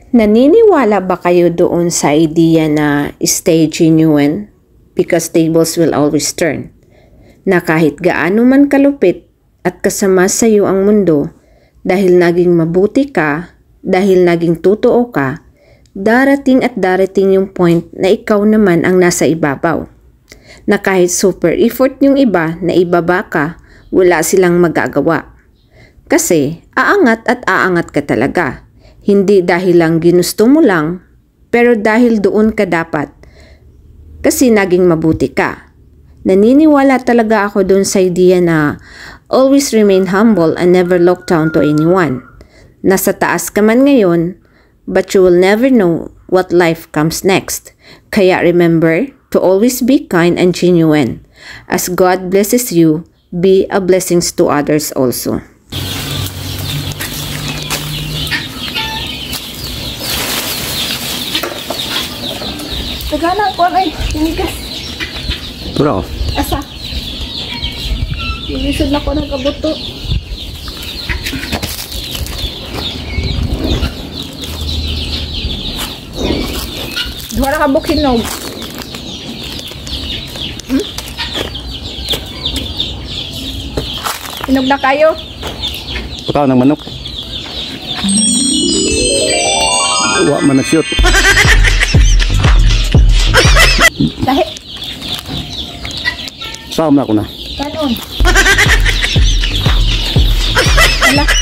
Naniniwala ba kayo doon sa idea na stay genuine because tables will always turn? Na kahit gaano man kalupit at kasama sa iyo ang mundo, dahil naging mabuti ka, dahil naging totoo ka, darating at darating yung point na ikaw naman ang nasa ibabaw. Na kahit super effort yung iba na ibaba ka, wala silang magagawa. Kasi aangat at aangat ka talaga. Hindi dahil lang ginusto mo lang, pero dahil doon ka dapat. Kasi naging mabuti ka. Naniniwala talaga ako doon sa idea na always remain humble and never look down to anyone. Nasa taas ka man ngayon, but you will never know what life comes next. Kaya remember to always be kind and genuine. As God blesses you, be a blessing to others also. Tagana ko ay tinigas. Tura ko. Asa? Ilisod na ko ng kabuto. Duha na kabuk hinog. Hinog na kayo. Pagkaw ng manok. Wa man na-shoot. Dahil. Saan na ako na? Kanon. Wala.